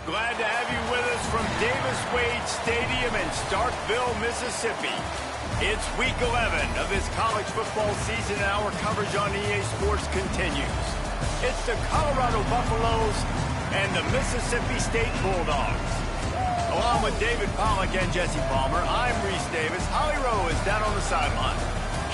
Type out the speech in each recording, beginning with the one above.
Glad to have you with us from Davis Wade Stadium in Starkville, Mississippi. It's week 11 of this college football season, and our coverage on EA Sports continues. It's the Colorado Buffaloes and the Mississippi State Bulldogs. Along with David Pollack and Jesse Palmer, I'm Reese Davis. Holly Rowe is down on the sideline.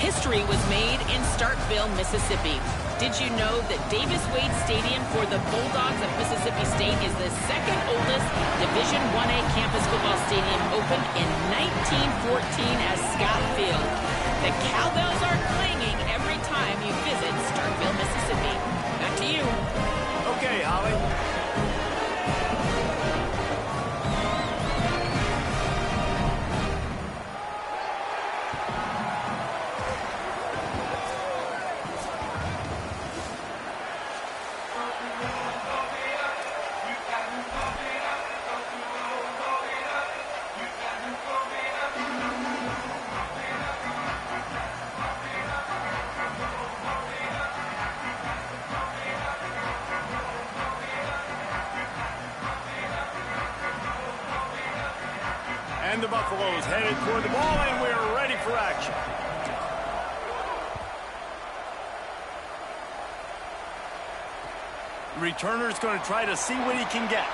History was made in Starkville, Mississippi. Did you know that Davis Wade Stadium for the Bulldogs of Mississippi State is the second oldest Division I-A campus football stadium, opened in 1914 as Scott Field? The cowbells are clanging every time you visit Starkville, Mississippi. Back to you. Okay, Holly. And the Buffaloes headed toward the ball, and we're ready for action. Returner's going to try to see what he can get.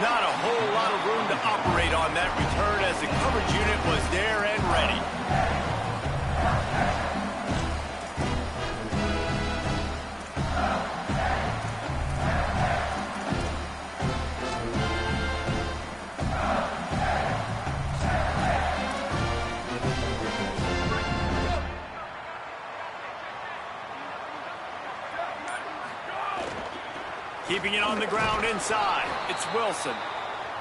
Not a whole lot of room to operate on that return as the coverage unit was there and ready. Keeping it on the ground inside. It's Wilson.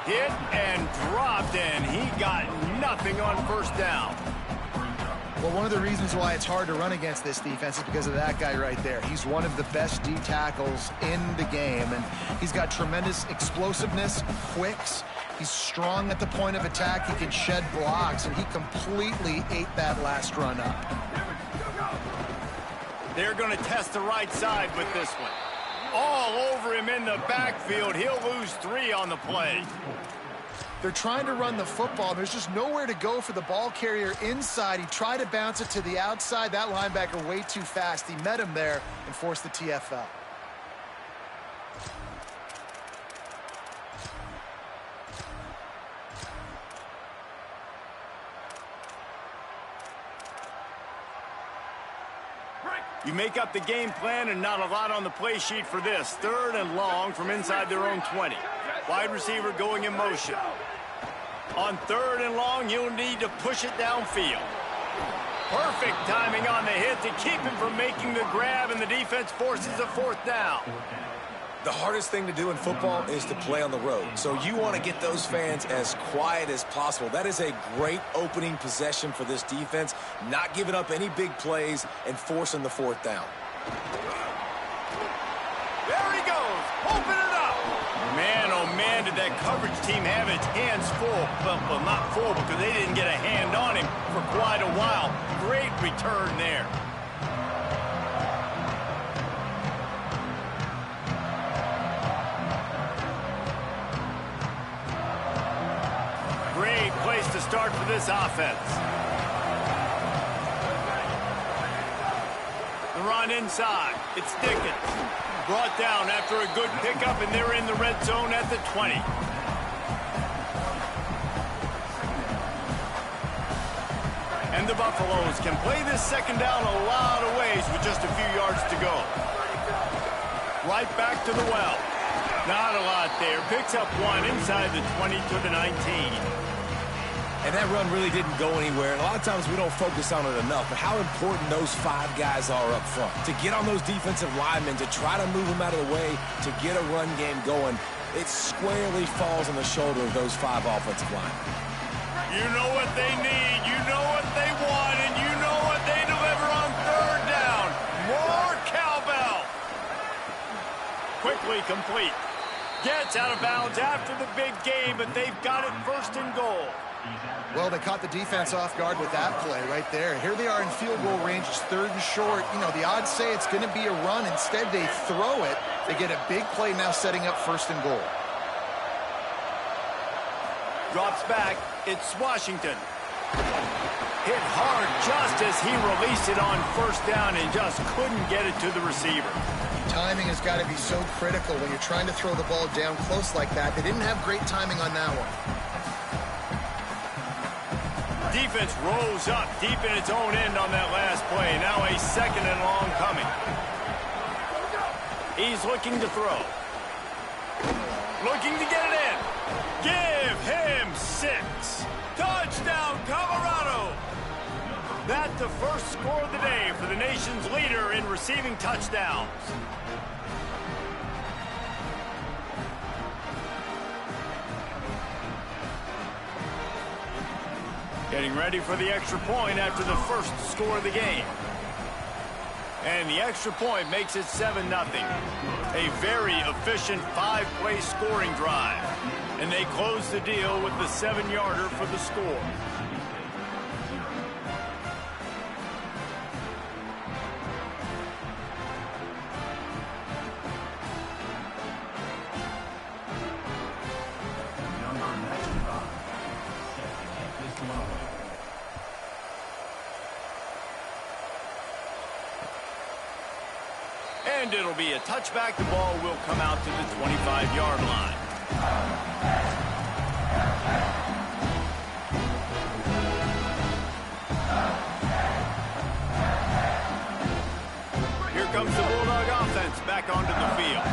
Hit and dropped, and he got nothing on first down. Well, one of the reasons why it's hard to run against this defense is because of that guy right there. He's one of the best D tackles in the game, and he's got tremendous explosiveness, quicks. He's strong at the point of attack. He can shed blocks, and he completely ate that last run up. They're going to test the right side with this one. All over him in the backfield. He'll lose 3 on the play. They're trying to run the football. There's just nowhere to go for the ball carrier inside. He tried to bounce it to the outside. That linebacker way too fast. He met him there and forced the TFL. You make up the game plan and not a lot on the play sheet for this. 3rd and long from inside their own 20. Wide receiver going in motion. On 3rd and long, you'll need to push it downfield. Perfect timing on the hit to keep him from making the grab, and the defense forces a 4th down. The hardest thing to do in football is to play on the road. So you want to get those fans as quiet as possible. That is a great opening possession for this defense, not giving up any big plays and forcing the 4th down. There he goes, open it up. Man, oh man, did that coverage team have its hands full. Well, not full because they didn't get a hand on him for quite a while. Great return there. Great place to start for this offense. The run inside. It's Dickens. Brought down after a good pickup, and they're in the red zone at the 20. And the Buffaloes can play this second down a lot of ways with just a few yards to go. Right back to the well. Not a lot there. Picks up 1 inside the 20 to the 19. And that run really didn't go anywhere. And a lot of times we don't focus on it enough, but how important those 5 guys are up front. To get on those defensive linemen, to try to move them out of the way, to get a run game going, it squarely falls on the shoulder of those 5 offensive linemen. You know what they need, you know what they want, and you know what they deliver on 3rd down. More cowbell. Quickly complete. Gets out of bounds after the big game, but they've got it 1st and goal. Well, they caught the defense off guard with that play right there. Here they are in field goal range. It's 3rd and short. You know, the odds say it's going to be a run. Instead, they throw it. They get a big play now setting up 1st and goal. Drops back. It's Washington. Hit hard just as he released it on first down and just couldn't get it to the receiver. Timing has got to be so critical when you're trying to throw the ball down close like that. They didn't have great timing on that one. Defense rolls up deep in its own end on that last play. Now a second and long coming. He's looking to throw. Looking to get it in. Give him 6. Touchdown, Colorado! That's the first score of the day for the nation's leader in receiving touchdowns. Getting ready for the extra point after the first score of the game. And the extra point makes it 7-0. A very efficient 5-play scoring drive. And they close the deal with the 7-yarder for the score. And it'll be a touchback. The ball will come out to the 25-yard line. Here comes the Bulldog offense back onto the field.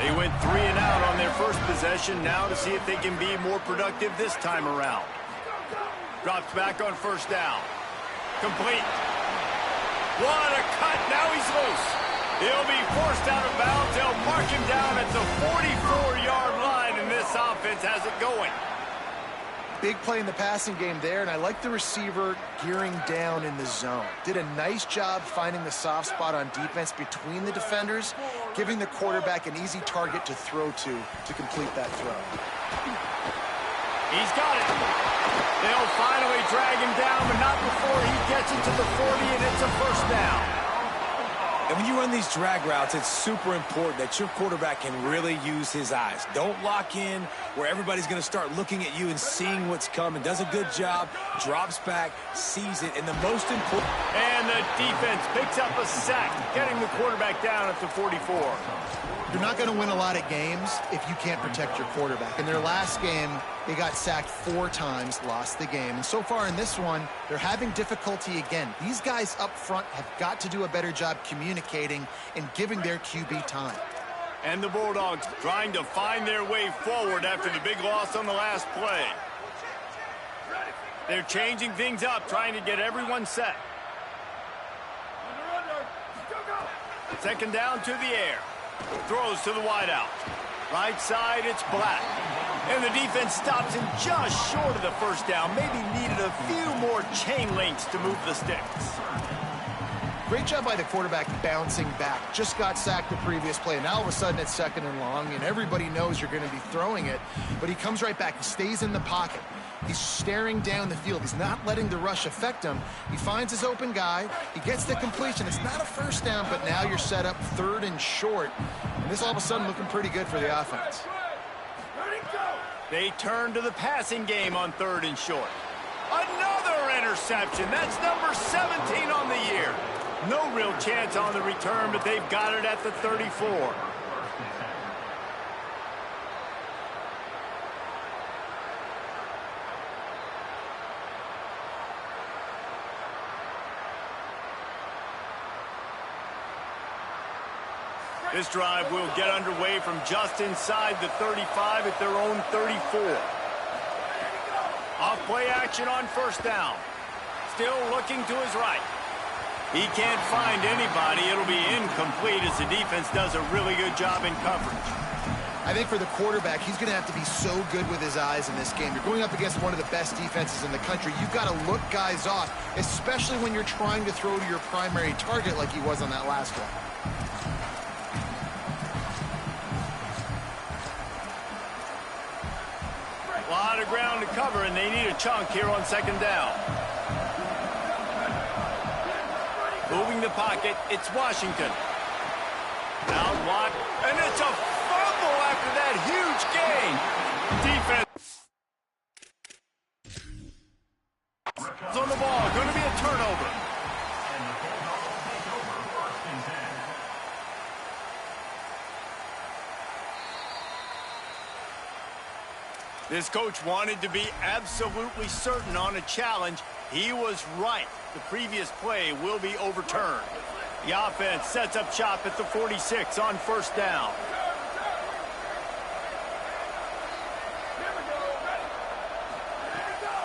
They went 3 and out on their first possession. Now to see if they can be more productive this time around. Drops back on first down. Complete. What a cut. Now he's loose. He'll be forced out of bounds. They'll mark him down at the 44-yard line, and this offense has it going. Big play in the passing game there, and I like the receiver gearing down in the zone. Did a nice job finding the soft spot on defense between the defenders, giving the quarterback an easy target to throw to complete that throw. He's got it. They'll finally drag him down, but not before he gets it to the 40, and it's a first down. And when you run these drag routes, it's super important that your quarterback can really use his eyes. Don't lock in where everybody's going to start looking at you and seeing what's coming. Does a good job, drops back, sees it, and the most important... And the defense picks up a sack, getting the quarterback down at the 44. You're not going to win a lot of games if you can't protect your quarterback. In their last game, they got sacked 4 times, lost the game. And so far in this one, they're having difficulty again. These guys up front have got to do a better job communicating and giving their QB time. And the Bulldogs trying to find their way forward after the big loss on the last play. They're changing things up, trying to get everyone set. Second down to the air. Throws to the wideout. Right side, it's Black. And the defense stops him just short of the first down. Maybe needed a few more chain links to move the sticks. Great job by the quarterback bouncing back. Just got sacked the previous play. Now all of a sudden it's second and long, and everybody knows you're going to be throwing it. But he comes right back. He stays in the pocket. He's staring down the field. He's not letting the rush affect him. He finds his open guy. He gets the completion. It's not a first down, but now you're set up 3rd and short. And this all of a sudden looking pretty good for the offense. They turn to the passing game on 3rd and short. Another interception. That's number 17 on the year. No real chance on the return, but they've got it at the 34. This drive will get underway from just inside the 35 at their own 34. Off play action on first down. Still looking to his right. He can't find anybody. It'll be incomplete as the defense does a really good job in coverage. I think for the quarterback, he's going to have to be so good with his eyes in this game. You're going up against one of the best defenses in the country. You've got to look guys off, especially when you're trying to throw to your primary target like he was on that last one. A lot of ground to cover, and they need a chunk here on second down. Moving the pocket, it's Washington. Out wide, and it's a fumble after that huge gain. Defense. This coach wanted to be absolutely certain on a challenge. He was right. The previous play will be overturned. The offense sets up shop at the 46 on first down.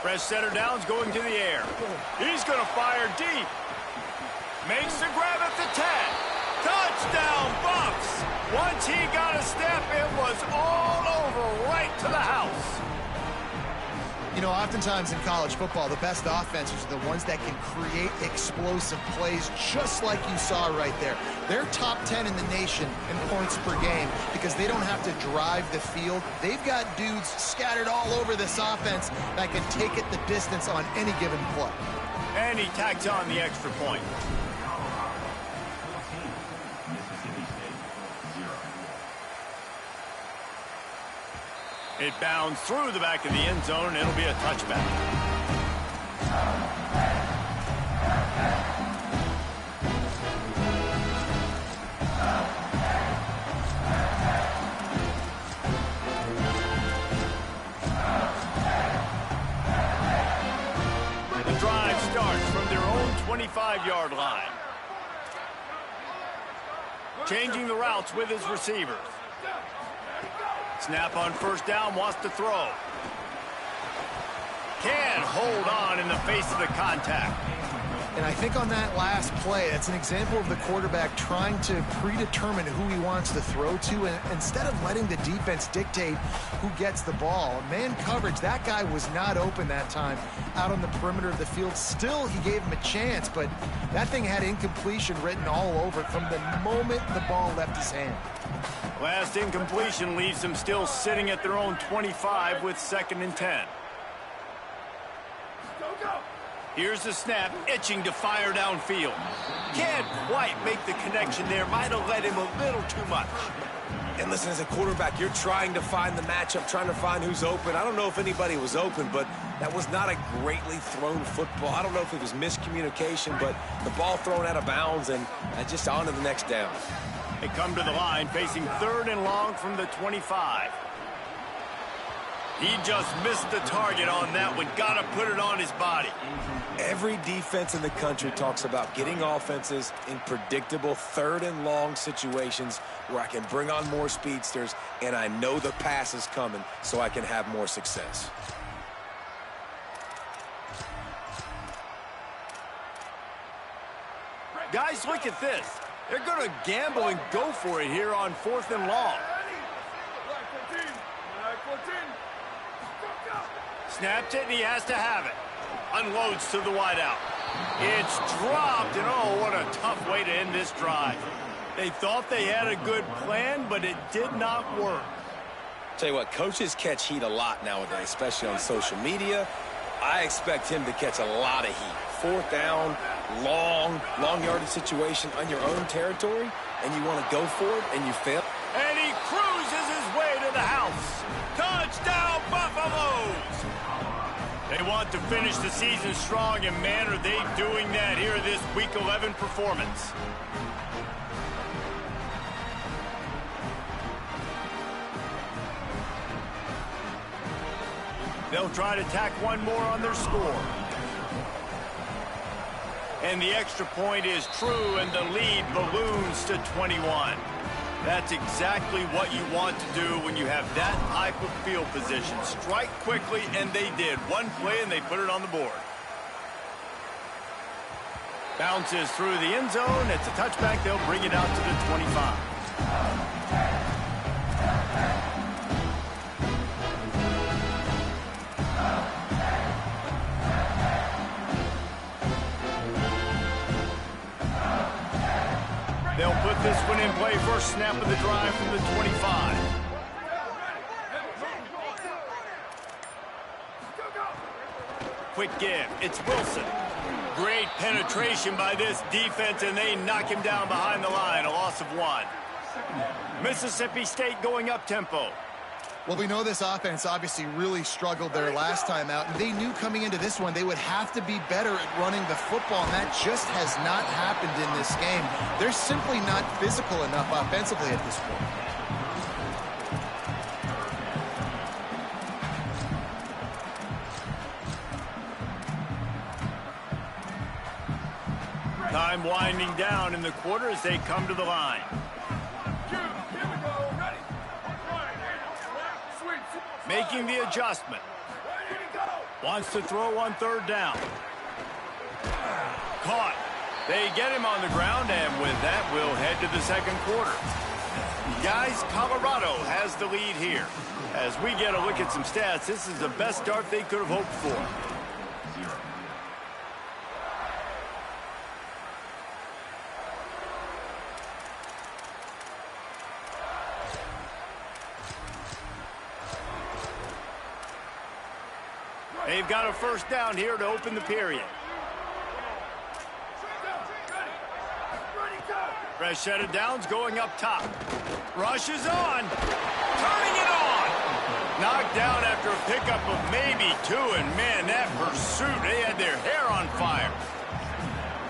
Fresh center down's going to the air. He's going to fire deep. Makes the grab at the 10. Touchdown, Buffs. Once he got a step, it was all over right to the house. You know, oftentimes in college football, the best offenses are the ones that can create explosive plays, just like you saw right there. They're top 10 in the nation in points per game because they don't have to drive the field. They've got dudes scattered all over this offense that can take it the distance on any given play. And he tacks on the extra point. It bounds through the back of the end zone, and it'll be a touchback. The drive starts from their own 25-yard line. Changing the routes with his receivers. Snap on first down, wants to throw. Can't hold on in the face of the contact. And I think on that last play, that's an example of the quarterback trying to predetermine who he wants to throw to, and instead of letting the defense dictate who gets the ball. Man coverage, that guy was not open that time out on the perimeter of the field. Still, he gave him a chance, but that thing had incompletion written all over it from the moment the ball left his hand. Last incompletion leaves them still sitting at their own 25 with 2nd and 10. Here's the snap, itching to fire downfield. Can't quite make the connection there. Might have let him a little too much. And listen, as a quarterback, you're trying to find the matchup, trying to find who's open. I don't know if anybody was open, but that was not a greatly thrown football. I don't know if it was miscommunication, but the ball thrown out of bounds and just on to the next down. They come to the line, facing 3rd and long from the 25. He just missed the target on that one. Got to put it on his body. Every defense in the country talks about getting offenses in predictable 3rd and long situations where I can bring on more speedsters and I know the pass is coming so I can have more success. Guys, look at this. They're going to gamble and go for it here on 4th and long. Snapped it, and he has to have it. Unloads to the wideout. It's dropped, and oh, what a tough way to end this drive. They thought they had a good plan, but it did not work. Tell you what, coaches catch heat a lot nowadays, especially on social media. I expect him to catch a lot of heat. 4th down, long yardage situation on your own territory, and you want to go for it, and you fail. And he cruises his way to the house. Touchdown, Buffaloes! They want to finish the season strong, and man, are they doing that here in this Week 11 performance. They'll try to tack one more on their score. And the extra point is true, and the lead balloons to 21. That's exactly what you want to do when you have that type of field position. Strike quickly, and they did. One play, and they put it on the board. Bounces through the end zone. It's a touchback. They'll bring it out to the 25. They'll put this one in play. First snap of the drive from the 25. Quick give. It's Wilson. Great penetration by this defense, and they knock him down behind the line. A loss of 1. Mississippi State going up-tempo. Well, we know this offense obviously really struggled their last time out, and they knew coming into this one they would have to be better at running the football, and that just has not happened in this game. They're simply not physical enough offensively at this point. Time winding down in the quarter as they come to the line. Making the adjustment. Wants to throw on third down. Caught. They get him on the ground, and with that, we'll head to the second quarter. Guys, Colorado has the lead here. As we get a look at some stats, this is the best start they could have hoped for. They've got a first down here to open the period. Fresh set of downs going up top. Rush is on. Turning it on. Knocked down after a pickup of maybe 2, and man, that pursuit, they had their hair on fire.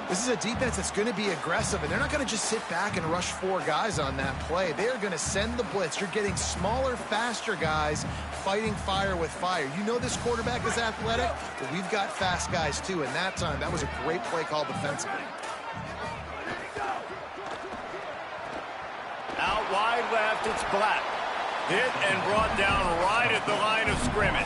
This is a defense that's going to be aggressive, and they're not going to just sit back and rush 4 guys on that play. They are going to send the blitz. You're getting smaller, faster guys fighting fire with fire. You know this quarterback is athletic, but we've got fast guys too, and that time, that was a great play call defensively. Out wide left, it's Black. Hit and brought down right at the line of scrimmage.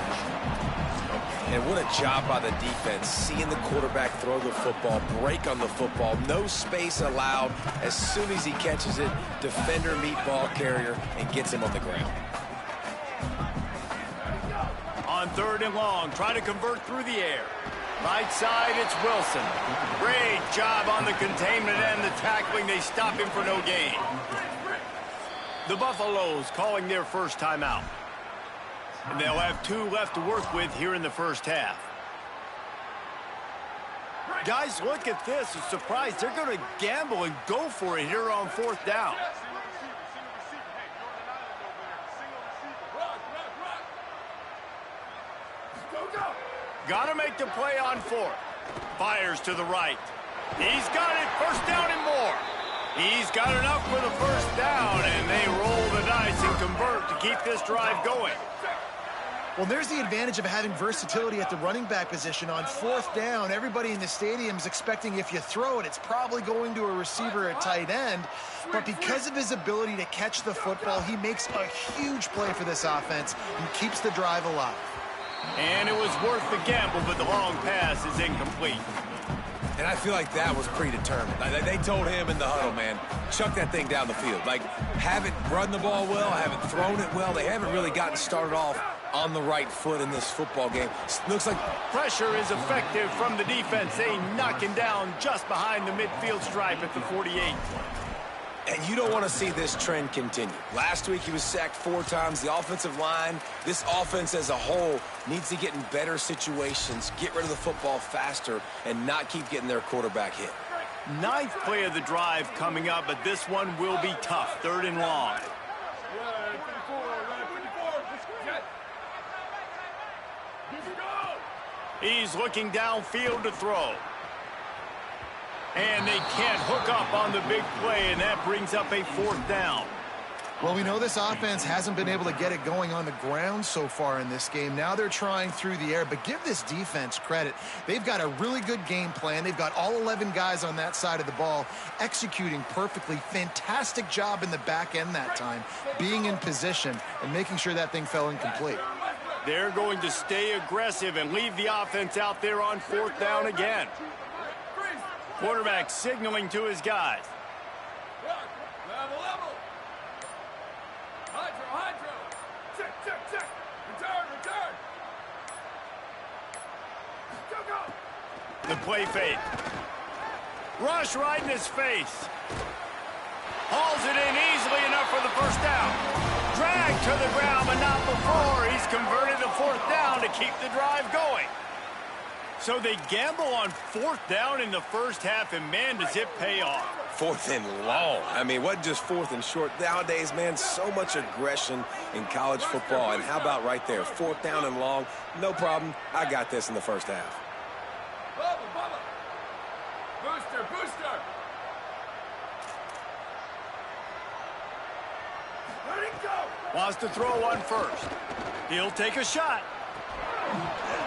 And what a job by the defense, seeing the quarterback throw the football, break on the football, no space allowed. As soon as he catches it, defender meet ball carrier and gets him on the ground. On third and long, try to convert through the air. Right side, it's Wilson. Great job on the containment and the tackling. They stop him for no gain. The Buffaloes calling their first timeout. And they'll have 2 left to work with here in the first half. Guys, look at this. A surprise. They're going to gamble and go for it here on fourth down. Got to make the play on fourth. Fires to the right. He's got it. First down and more. He's got enough for the first down, and they roll the dice and convert to keep this drive going. Well, there's the advantage of having versatility at the running back position. On fourth down, everybody in the stadium is expecting if you throw it, it's probably going to a receiver at tight end. But because of his ability to catch the football, he makes a huge play for this offense and keeps the drive alive. And it was worth the gamble, but the long pass is incomplete. And I feel like that was predetermined. They told him in the huddle, man, chuck that thing down the field. Like, haven't run the ball well, haven't thrown it well. They haven't really gotten started off on the right foot in this football game. Looks like pressure is effective from the defense. They knock him down just behind the midfield stripe at the 48. And you don't want to see this trend continue. Last week he was sacked 4 times. The offensive line, this offense as a whole, needs to get in better situations, get rid of the football faster, and not keep getting their quarterback hit. 9th play of the drive coming up, but this one will be tough. 3rd and long. He's looking downfield to throw. And they can't hook up on the big play, and that brings up a 4th down. Well, we know this offense hasn't been able to get it going on the ground so far in this game. Now they're trying through the air, but give this defense credit. They've got a really good game plan. They've got all 11 guys on that side of the ball executing perfectly. Fantastic job in the back end that time, being in position and making sure that thing fell incomplete. They're going to stay aggressive and leave the offense out there on 4th down again. Quarterback signaling to his guys. The play fake. Rush right in his face. Hauls it in easily enough for the first down. Dragged to the ground, but not before. He's converted a 4th down to keep the drive going. So they gamble on 4th down in the first half, and man, does it pay off. 4th and long. I mean, what just 4th and short? Nowadays, man, so much aggression in college football. And how about right there, 4th down and long? No problem. I got this in the first half. Booster. Let it go. Wants to throw one first. He'll take a shot.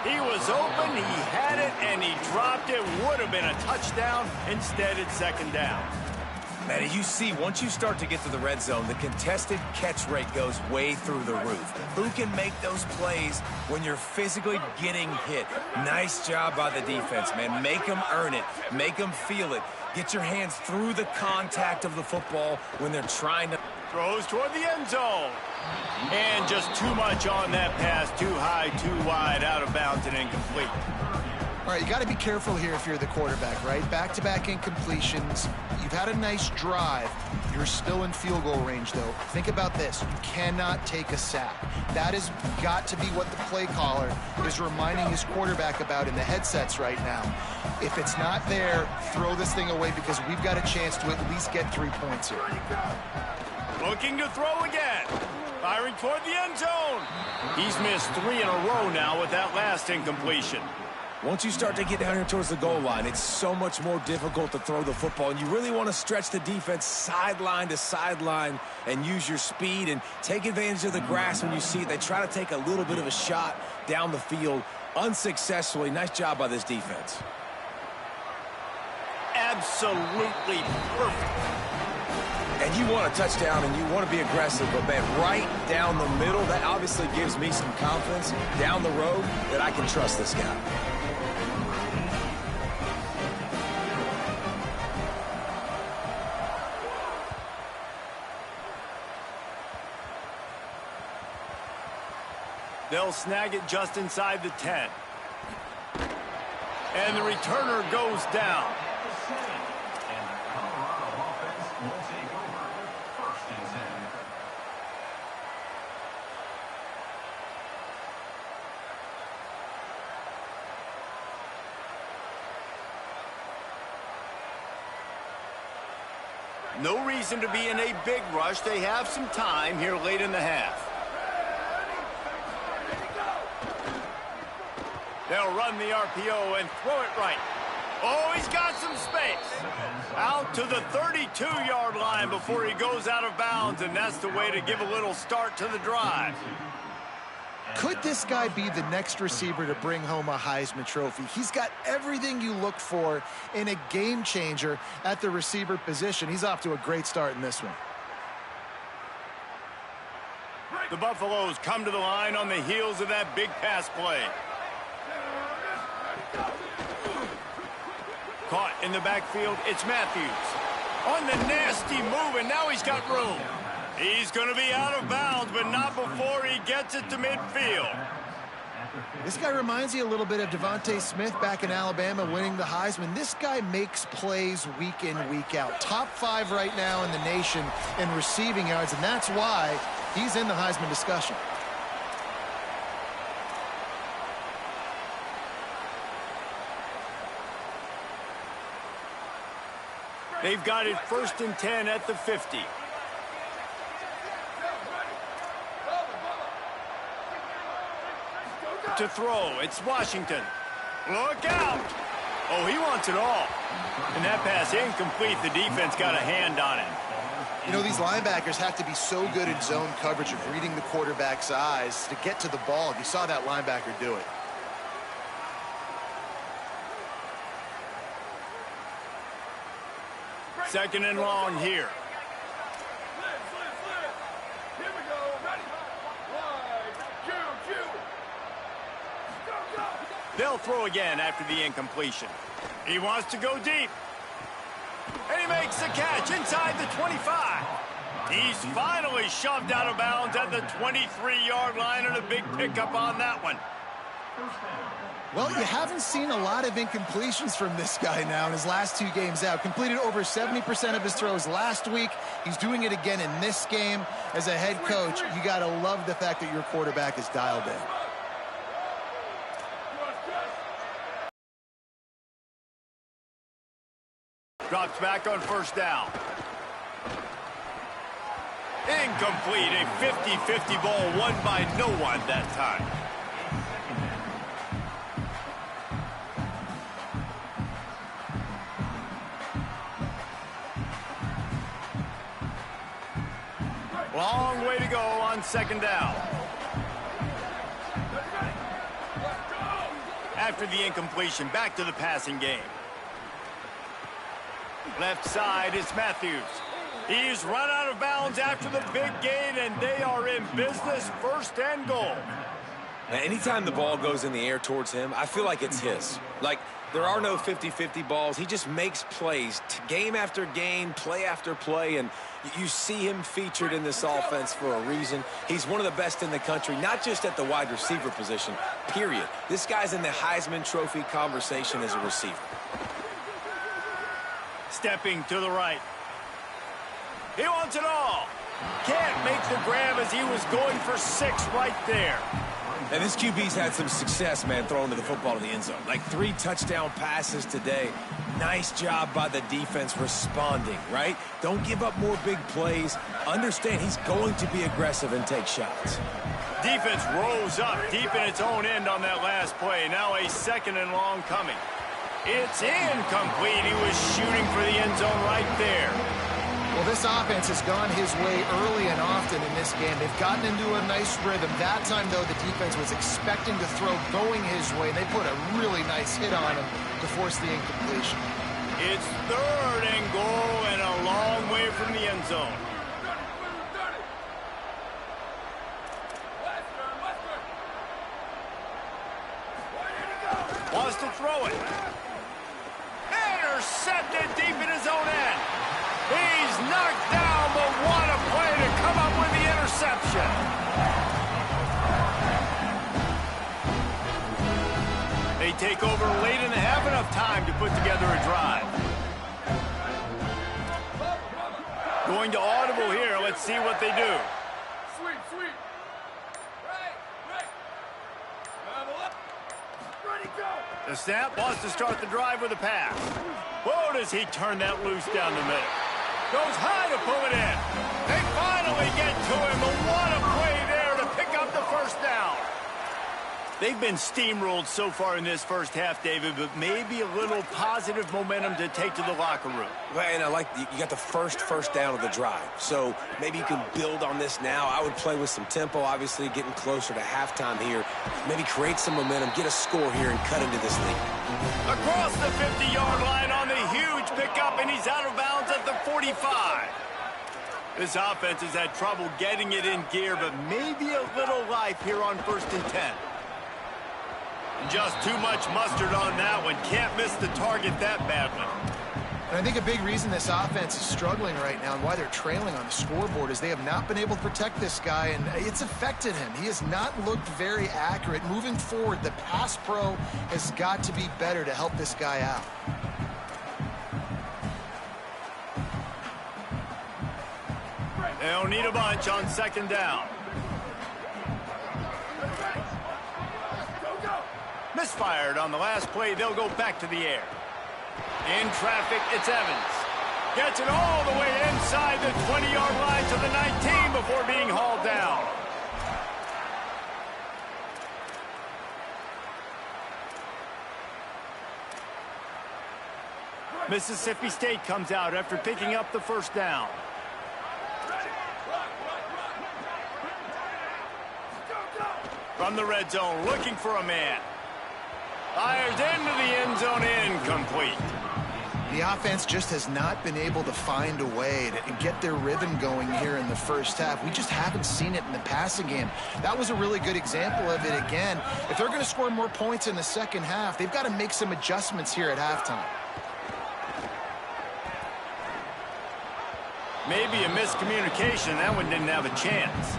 He was open, he had it, and he dropped it. Would have been a touchdown. Instead, it's second down. Man, you see, once you start to get to the red zone, the contested catch rate goes way through the roof. Who can make those plays when you're physically getting hit? Nice job by the defense, man. Make them earn it. Make them feel it. Get your hands through the contact of the football when they're trying to... Throws toward the end zone. And just too much on that pass. Too high, too wide, out of bounds and incomplete. All right, you got to be careful here if you're the quarterback, right? Back-to-back incompletions. You've had a nice drive. You're still in field goal range, though. Think about this. You cannot take a sack. That has got to be what the play caller is reminding his quarterback about in the headsets right now. If it's not there, throw this thing away because we've got a chance to at least get 3 points here. Looking to throw again. Firing toward the end zone. He's missed 3 in a row now with that last incompletion. Once you start to get down here towards the goal line, it's so much more difficult to throw the football, and you really want to stretch the defense sideline to sideline and use your speed and take advantage of the grass when you see it. They try to take a little bit of a shot down the field unsuccessfully. Nice job by this defense. Absolutely perfect. And you want a touchdown and you want to be aggressive, but man, right down the middle, that obviously gives me some confidence down the road that I can trust this guy. They'll snag it just inside the 10. And the returner goes down. No reason to be in a big rush. They have some time here late in the half. They'll run the RPO and throw it right. Oh, he's got some space. Out to the 32-yard line before he goes out of bounds, and that's the way to give a little start to the drive. Could this guy be the next receiver to bring home a Heisman Trophy? He's got everything you look for in a game changer at the receiver position. He's off to a great start in this one. The Buffaloes come to the line on the heels of that big pass play. Caught in the backfield, it's Matthews. On the nasty move, and now he's got room. He's going to be out of bounds, but not before he gets it to midfield. This guy reminds you a little bit of Devontae Smith back in Alabama winning the Heisman. This guy makes plays week in, week out. Top 5 right now in the nation in receiving yards, and that's why he's in the Heisman discussion. They've got it 1st and 10 at the 50. To throw, it's Washington. Look out! Oh, he wants it all. And that pass incomplete. The defense got a hand on it. You know, these linebackers have to be so good in zone coverage of reading the quarterback's eyes to get to the ball. You saw that linebacker do it. Second and long here. They'll throw again after the incompletion. He wants to go deep. And he makes the catch inside the 25. He's finally shoved out of bounds at the 23-yard line, and a big pickup on that one. Well, you haven't seen a lot of incompletions from this guy now in his last 2 games out. Completed over 70% of his throws last week. He's doing it again in this game. As a head coach, you got to love the fact that your quarterback is dialed in. Drops back on 1st down. Incomplete. A 50-50 ball won by no one that time. Long way to go on 2nd down. after the incompletion. Back to the passing game. Left side is Matthews. He's run out of bounds after the big gain, and they are in business, 1st and goal. Now, anytime the ball goes in the air towards him, I feel like it's his. Like, there are no 50-50 balls. He just makes plays, game after game, play after play, and you see him featured in this offense for a reason. He's one of the best in the country, not just at the wide receiver position, period. This guy's in the Heisman Trophy conversation as a receiver. Stepping to the right. He wants it all. Can't make the grab as he was going for 6 right there. And this QB's had some success, man, throwing to the football in the end zone. Like 3 touchdown passes today. Nice job by the defense responding, right? Don't give up more big plays. Understand he's going to be aggressive and take shots. Defense rose up deep in its own end on that last play. Now a 2nd and long coming. It's incomplete. He was shooting for the end zone right there. Well, this offense has gone his way early and often in this game. They've gotten into a nice rhythm. That time, though, the defense was expecting to throw going his way. They put a really nice hit on him to force the incompletion. It's 3rd and goal and a long way from the end zone. Wants to throw it. Intercepted deep in his own end. He's knocked down, but what a play to come up with the interception. They take over late and have enough time to put together a drive. Going to audible here. Let's see what they do. Sweep. Right. Level up. Ready, go. The snap wants to start the drive with a pass. Whoa, does he turn that loose down the middle. Goes high to pull it in. They finally get to him, but what a play there to pick up the 1st down. They've been steamrolled so far in this first half, David, but maybe a little positive momentum to take to the locker room. And I like you got the first down of the drive. So maybe you can build on this now. I would play with some tempo, obviously getting closer to halftime here. Maybe create some momentum, get a score here, and cut into this lead. Across the 50-yard line on the huge pickup, and he's out of bounds at the 45. This offense has had trouble getting it in gear, but maybe a little life here on 1st and 10. Just too much mustard on that one. Can't miss the target that badly. And I think a big reason this offense is struggling right now and why they're trailing on the scoreboard is they have not been able to protect this guy, and it's affected him. He has not looked very accurate. Moving forward, the pass pro has got to be better to help this guy out. They'll need a bunch on 2nd down. Misfired on the last play. They'll go back to the air. In traffic, it's Evans. Gets it all the way inside the 20-yard line to the 19 before being hauled down. Mississippi State comes out after picking up the 1st down. From the red zone, looking for a man. Fires into the end zone, incomplete. The offense just has not been able to find a way to get their rhythm going here in the first half. We just haven't seen it in the passing game. That was a really good example of it again. If they're going to score more points in the second half, they've got to make some adjustments here at halftime. Maybe a miscommunication. That one didn't have a chance.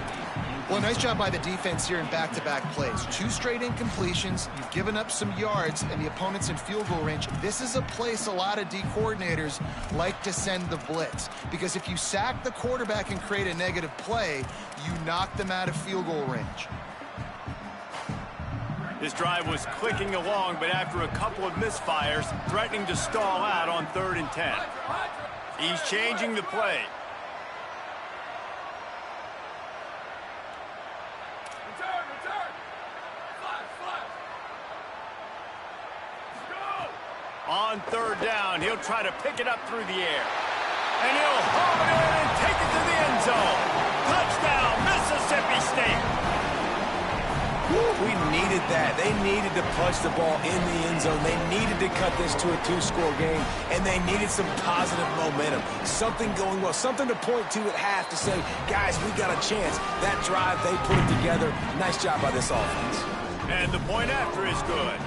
Well, nice job by the defense here in back-to-back plays. 2 straight incompletions. You've given up some yards, and the opponent's in field goal range. This is a place a lot of D coordinators like to send the blitz, because if you sack the quarterback and create a negative play, you knock them out of field goal range. This drive was clicking along, but after a couple of misfires, threatening to stall out on 3rd and 10. He's changing the play. On 3rd down, he'll try to pick it up through the air. And he'll haul it in and take it to the end zone. Touchdown, Mississippi State. We needed that. They needed to punch the ball in the end zone. They needed to cut this to a 2-score game, and they needed some positive momentum. Something going well, something to point to at half to say, guys, we got a chance. That drive, they put it together. Nice job by this offense. And the point after is good.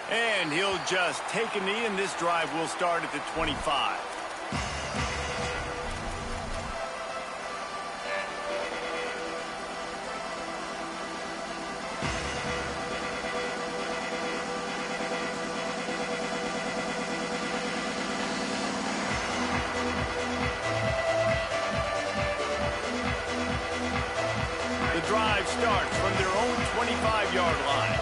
And he'll just take a knee, and this drive will start at the 25. The drive starts from their own 25-yard line.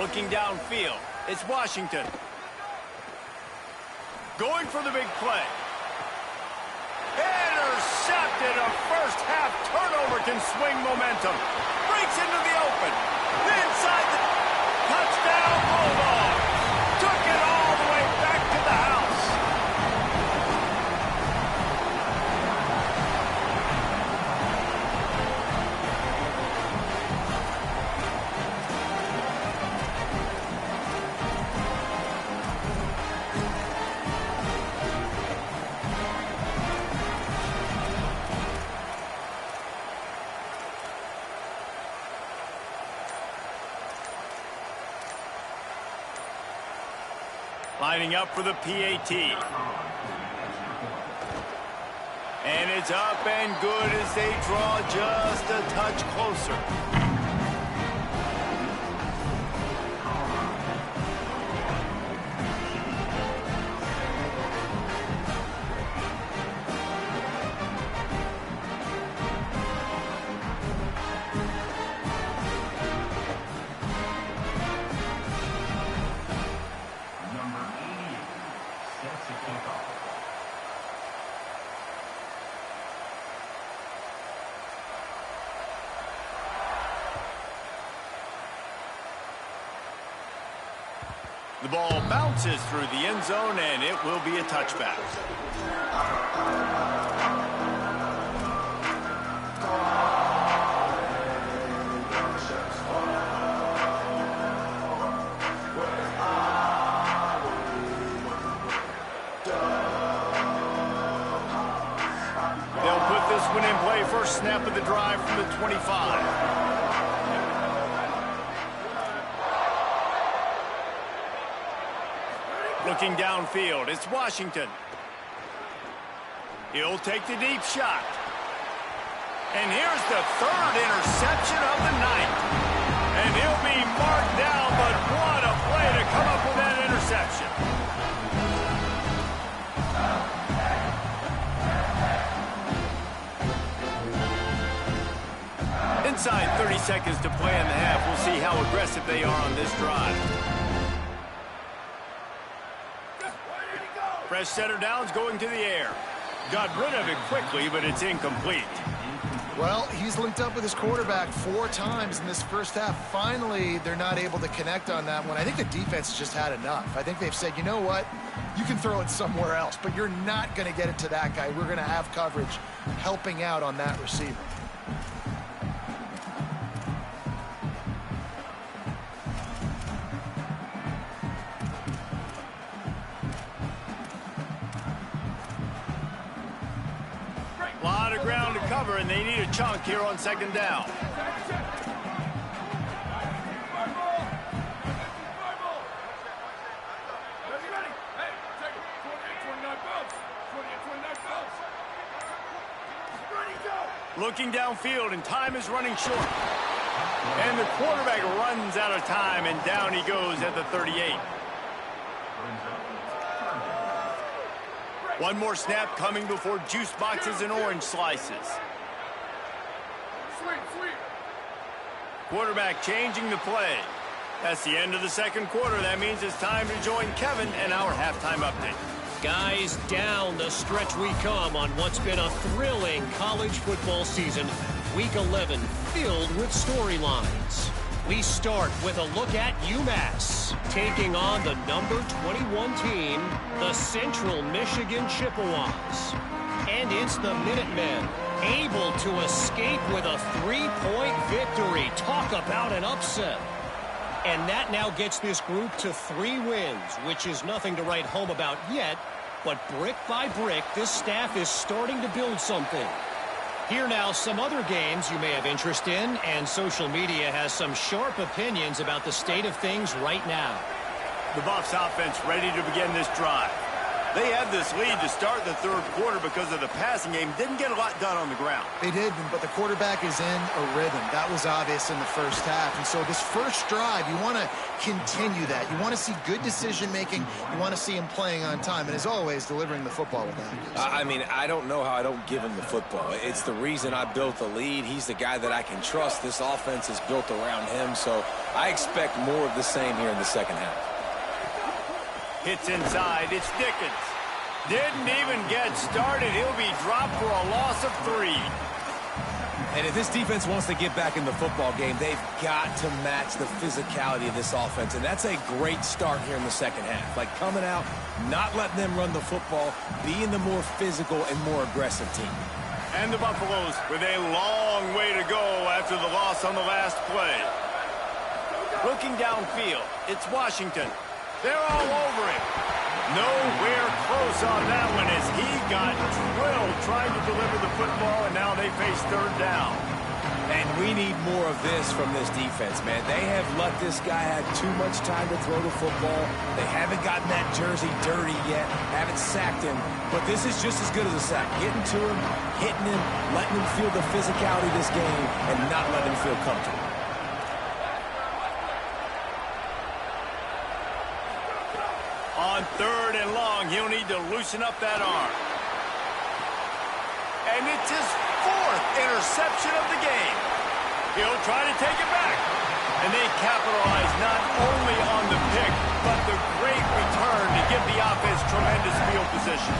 Looking downfield, it's Washington. Going for the big play. Intercepted. A first-half turnover can swing momentum. Breaks into the open. Inside the touchdown Bulldogs. Took it all the way back to the house. Lining up for the PAT. And it's up and good as they draw just a touch closer. The ball bounces through the end zone, and it will be a touchback. They'll put this one in play. First snap of the drive from the 25. Looking downfield, it's Washington. He'll take the deep shot. And here's the third interception of the night. And he'll be marked down, but what a play to come up with that interception. Inside 30 seconds to play in the half. We'll see how aggressive they are on this drive. Fresh center downs going to the air. Got rid of it quickly, but it's incomplete. Well, he's linked up with his quarterback 4 times in this first half. Finally, they're not able to connect on that one. I think the defense has just had enough. I think they've said, you know what? You can throw it somewhere else, but you're not going to get it to that guy. We're going to have coverage helping out on that receiver. A lot of ground to cover, and they need a chunk here on second down. Looking downfield, and time is running short. And the quarterback runs out of time, and down he goes at the 38. One more snap coming before juice boxes and orange slices. Quarterback changing the play. That's the end of the second quarter. That means it's time to join Kevin and our halftime update. Guys, down the stretch we come on what's been a thrilling college football season. Week 11 filled with storylines. We start with a look at UMass taking on the number 21 team, the Central Michigan Chippewas. And it's the Minutemen able to escape with a 3-point victory. Talk about an upset. And that now gets this group to 3 wins, which is nothing to write home about yet. But brick by brick, this staff is starting to build something. Here now, some other games you may have interest in, and social media has some sharp opinions about the state of things right now. The Buffs offense ready to begin this drive. They had this lead to start the third quarter because of the passing game. Didn't get a lot done on the ground. They did, but the quarterback is in a rhythm. That was obvious in the first half. And so this first drive, you want to continue that. You want to see good decision-making. You want to see him playing on time. And as always, delivering the football with that. I mean, I don't know how I don't give him the football. It's the reason I built the lead. He's the guy that I can trust. This offense is built around him. So I expect more of the same here in the second half. Hits inside. It's Dickens. Didn't even get started. He'll be dropped for a loss of 3. And if this defense wants to get back in the football game, they've got to match the physicality of this offense. And that's a great start here in the second half. Like coming out, not letting them run the football, being the more physical and more aggressive team. And the Buffaloes with a long way to go after the loss on the last play. Looking downfield, it's Washington. They're all over him. Nowhere close on that one as he got drilled trying to deliver the football, and now they face third down. And we need more of this from this defense, man. They have let this guy have too much time to throw the football. They haven't gotten that jersey dirty yet, haven't sacked him. But this is just as good as a sack. Getting to him, hitting him, letting him feel the physicality of this game, and not letting him feel comfortable. On third and long, he'll need to loosen up that arm. And it's his 4th interception of the game. He'll try to take it back. And they capitalize not only on the pick, but the great return to give the offense tremendous field position.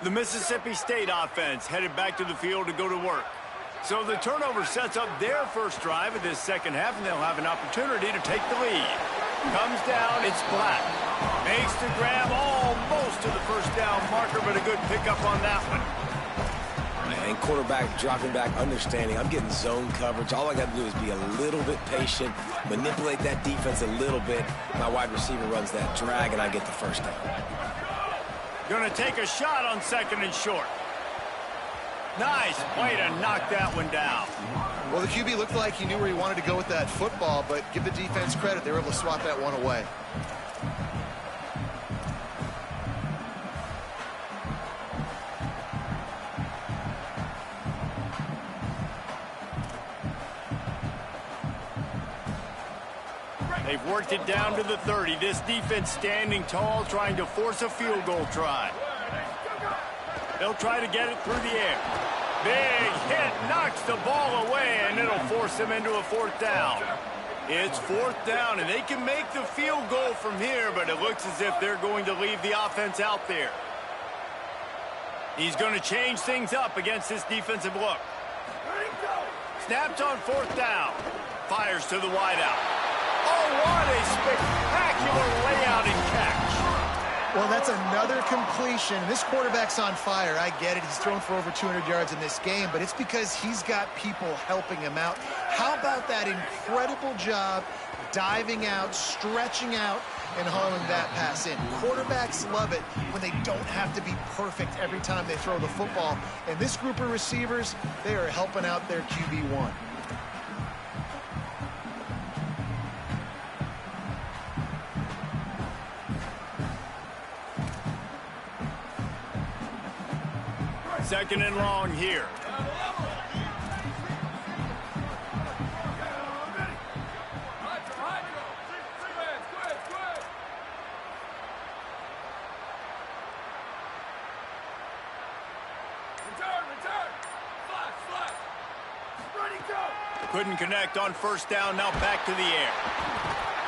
The Mississippi State offense headed back to the field to go to work. So the turnover sets up their first drive of this second half, and they'll have an opportunity to take the lead. Comes down, it's Black. Makes the grab almost to the first down marker, but a good pickup on that one. And quarterback dropping back, understanding I'm getting zone coverage. All I got to do is be a little bit patient, manipulate that defense a little bit. My wide receiver runs that drag, and I get the first down. Going to take a shot on second and short. Nice play to knock that one down. Well, the QB looked like he knew where he wanted to go with that football, but give the defense credit. They were able to swat that one away. They've worked it down to the 30. This defense standing tall, trying to force a field goal try. They'll try to get it through the air. Big hit, knocks the ball away, and it'll force them into a 4th down. It's 4th down, and they can make the field goal from here, but it looks as if they're going to leave the offense out there. He's going to change things up against this defensive look. Snapped on 4th down. Fires to the wideout. Oh, what a spectacular layout and catch. Well, that's another completion. This quarterback's on fire. I get it. He's thrown for over 200 yards in this game, but it's because he's got people helping him out. How about that incredible job diving out, stretching out, and hauling that pass in? Quarterbacks love it when they don't have to be perfect every time they throw the football. And this group of receivers, they are helping out their QB1. Second and long here. Couldn't connect on first down, now back to the air.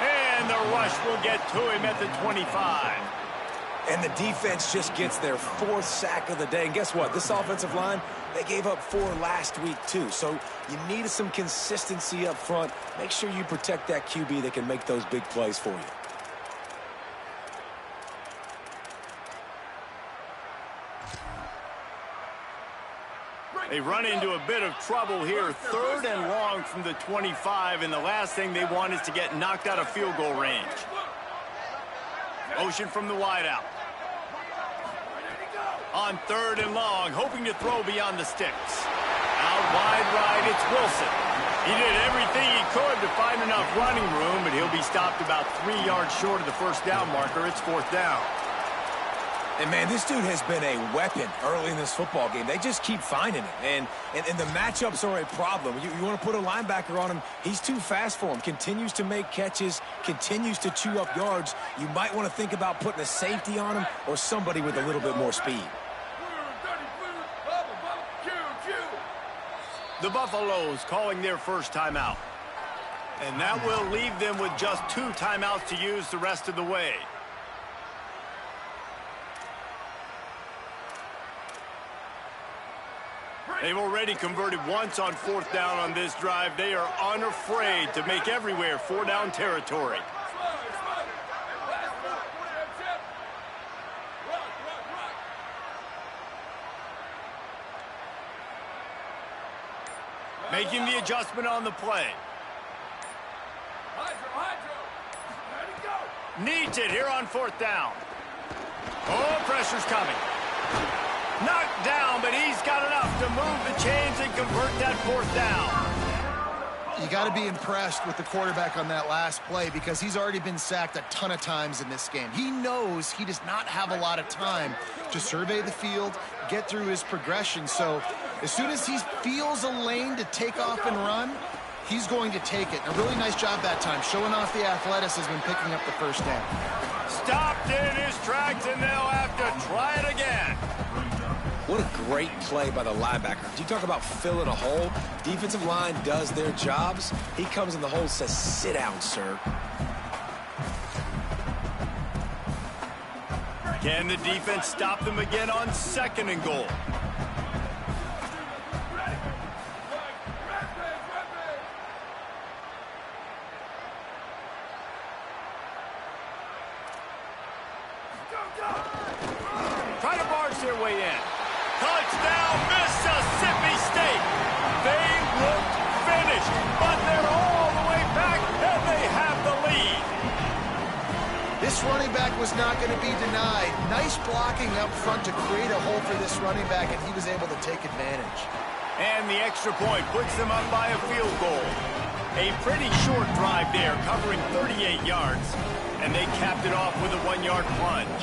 And the rush will get to him at the 25. And the defense just gets their 4th sack of the day. And guess what? This offensive line, they gave up 4 last week too. So you need some consistency up front. Make sure you protect that QB that can make those big plays for you. They run into a bit of trouble here. 3rd and long from the 25, and the last thing they want is to get knocked out of field goal range. Motion from the wideout. On 3rd and long, hoping to throw beyond the sticks. Out wide right, it's Wilson. He did everything he could to find enough running room, but he'll be stopped about 3 yards short of the first down marker. It's 4th down. And, man, this dude has been a weapon early in this football game. They just keep finding it. And the matchups are a problem. You want to put a linebacker on him, he's too fast for him. Continues to make catches, continues to chew up yards. You might want to think about putting a safety on him or somebody with a little bit more speed. The Buffaloes calling their first timeout. And that will leave them with just 2 timeouts to use the rest of the way. They've already converted once on 4th down on this drive. They are unafraid to make everywhere 4-down territory. Making the adjustment on the play. Needs it here on 4th down. Oh, pressure's coming. Knocked down, but he's got enough to move the chains and convert that 4th down. You got to be impressed with the quarterback on that last play because he's already been sacked a ton of times in this game. He knows he does not have a lot of time to survey the field, get through his progression. So as soon as he feels a lane to take off and run, he's going to take it. A really nice job that time, showing off the athleticism and picking up the first down. Stopped in his tracks, and they'll have to try it again. What a great play by the linebacker. You talk about filling a hole. Defensive line does their jobs. He comes in the hole and says, sit down, sir. Can the defense stop them again on 2nd and goal? Try to barge their way in. Touchdown, Mississippi State. They looked finished, but they're all the way back, and they have the lead. This running back was not going to be denied. Nice blocking up front to create a hole for this running back, and he was able to take advantage. And the extra point puts them up by a field goal. A pretty short drive there, covering 38 yards, and they capped it off with a 1-yard plunge.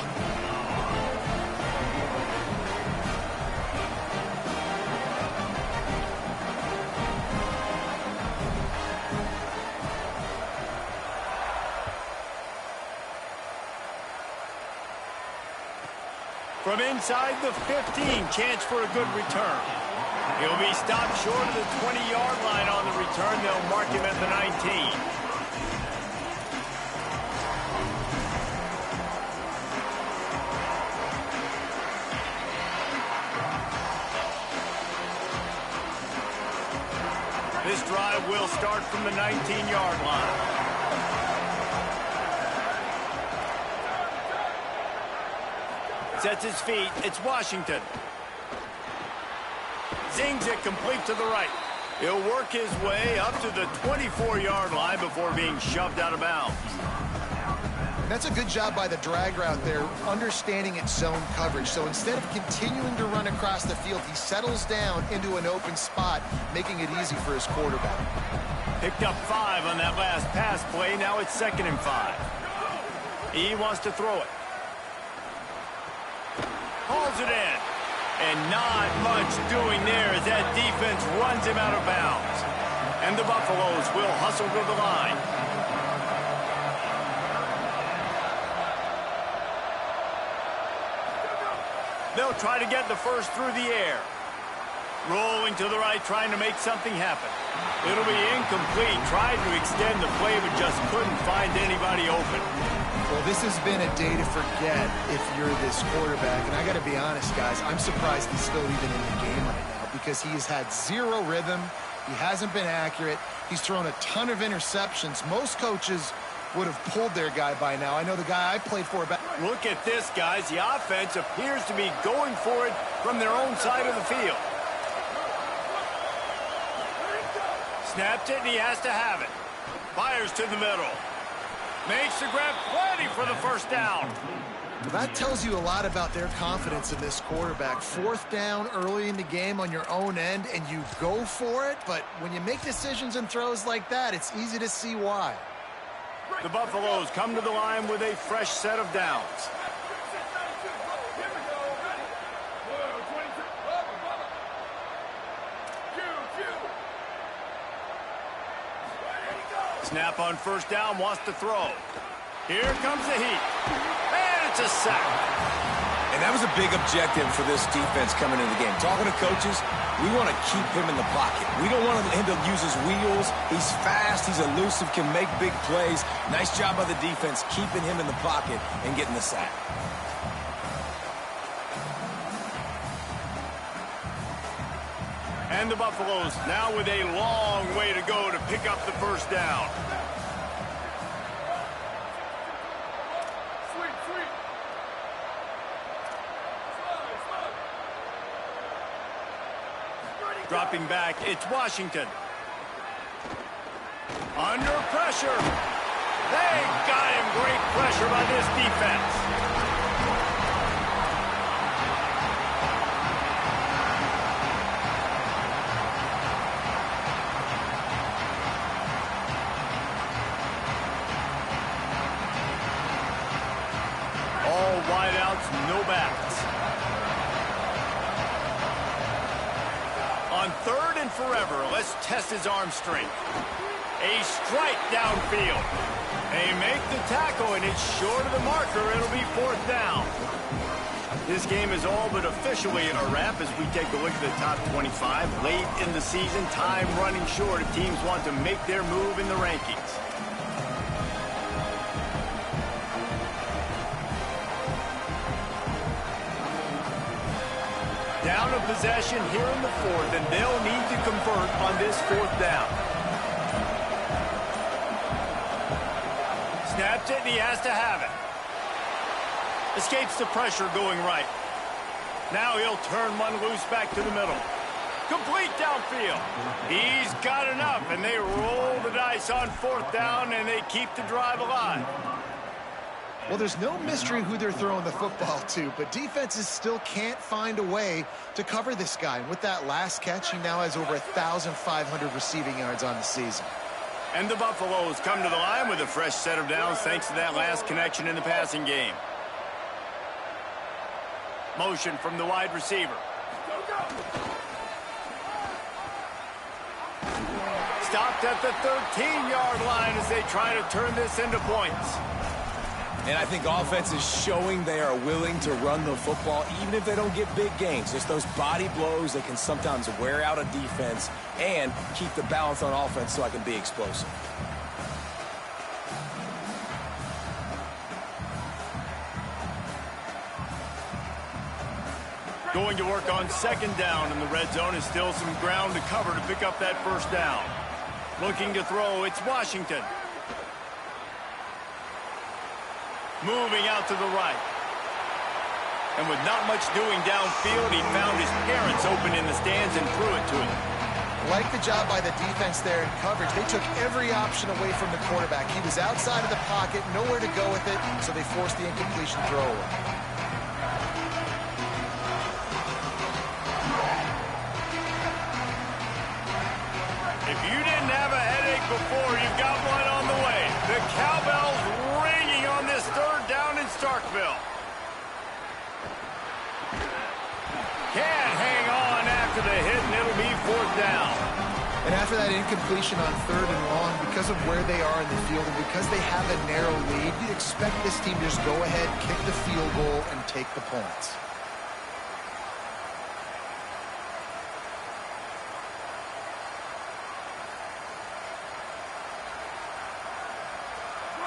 From inside the 15, chance for a good return. He'll be stopped short of the 20-yard line on the return. They'll mark him at the 19. This drive will start from the 19-yard line. Sets his feet. It's Washington. Zings it complete to the right. He'll work his way up to the 24-yard line before being shoved out of bounds. That's a good job by the drag route there, understanding its zone coverage. So instead of continuing to run across the field, he settles down into an open spot, making it easy for his quarterback. Picked up 5 on that last pass play. Now it's 2nd and 5. He wants to throw it. Hauls it in. And not much doing there as that defense runs him out of bounds. And the Buffaloes will hustle to the line. They'll try to get the first through the air. Rolling to the right, trying to make something happen. It'll be incomplete. Tried to extend the play, but just couldn't find anybody open. Well, this has been a day to forget if you're this quarterback. And I got to be honest, guys, I'm surprised he's still even in the game right now because he has had zero rhythm. He hasn't been accurate. He's thrown a ton of interceptions. Most coaches would have pulled their guy by now. I know the guy I played for. Look at this, guys. The offense appears to be going for it from their own side of the field. Snapped it, and he has to have it. Fires to the middle. Makes the grab, plenty for the first down. That tells you a lot about their confidence in this quarterback. Fourth down early in the game on your own end, and you go for it. But when you make decisions and throws like that, it's easy to see why. The Buffaloes come to the line with a fresh set of downs. Snap on first down, wants to throw. Here comes the heat. And it's a sack. And that was a big objective for this defense coming into the game. Talking to coaches, we want to keep him in the pocket. We don't want him to use his wheels. He's fast, he's elusive, can make big plays. Nice job by the defense keeping him in the pocket and getting the sack. And the Buffaloes now with a long way to go to pick up the first down. Dropping back, it's Washington. Under pressure. They got him. Great pressure by this defense. All wideouts, no backs. On third and forever, let's test his arm strength. A strike downfield. They make the tackle, and it's short of the marker. It'll be fourth down. This game is all but officially a wrap as we take a look at the top 25. Late in the season, time running short if teams want to make their move in the rankings. Down a possession here in the fourth, and they'll need to convert on this fourth down. Snaps it, and he has to have it. Escapes the pressure going right. Now he'll turn one loose back to the middle. Complete downfield. He's got enough, and they roll the dice on fourth down, and they keep the drive alive. Well, there's no mystery who they're throwing the football to, but defenses still can't find a way to cover this guy. And with that last catch, he now has over 1,500 receiving yards on the season. And the Buffaloes come to the line with a fresh set of downs thanks to that last connection in the passing game. Motion from the wide receiver. Stopped at the 13-yard line as they try to turn this into points. And I think offense is showing they are willing to run the football, even if they don't get big gains. Just those body blows that can sometimes wear out a defense and keep the balance on offense so I can be explosive. Going to work on second down in the red zone is still some ground to cover to pick up that first down. Looking to throw, it's Washington. Moving out to the right. And with not much doing downfield, he found his parents open in the stands and threw it to him. Like the job by the defense there in coverage. They took every option away from the quarterback. He was outside of the pocket, nowhere to go with it, so they forced the incompletion throw away. If you didn't have a headache before, you've got one on the way. The cowbells ringing on this third down in Starkville. Can't hang on after the hit, and it'll be fourth down. And after that incompletion on third and long, because of where they are in the field and because they have a narrow lead, you'd expect this team to just go ahead, kick the field goal, and take the points.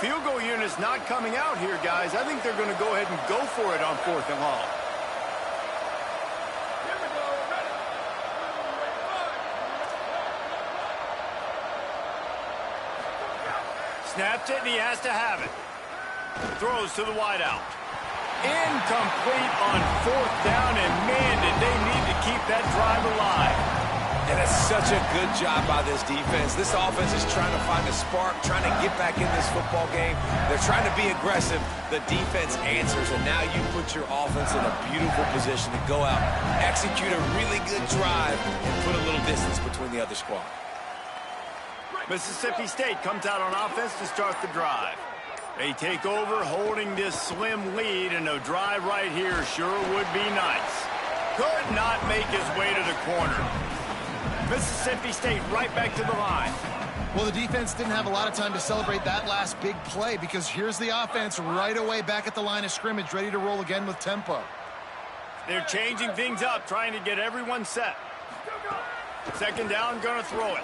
field goal unit's not coming out here, guys. I think they're going to go ahead and go for it on 4th and long. Snaps it, and he has to have it. Throws to the wideout. Incomplete on 4th down, and man, did they need to keep that drive alive. And it's such a good job by this defense. This offense is trying to find a spark, trying to get back in this football game. They're trying to be aggressive. The defense answers, and now you put your offense in a beautiful position to go out, execute a really good drive, and put a little distance between the other squad. Mississippi State comes out on offense to start the drive. They take over holding this slim lead, and a drive right here sure would be nice. Could not make his way to the corner. Mississippi State right back to the line. Well, the defense didn't have a lot of time to celebrate that last big play because here's the offense right away back at the line of scrimmage, ready to roll again with tempo. They're changing things up, trying to get everyone set. 2nd down, gonna throw it.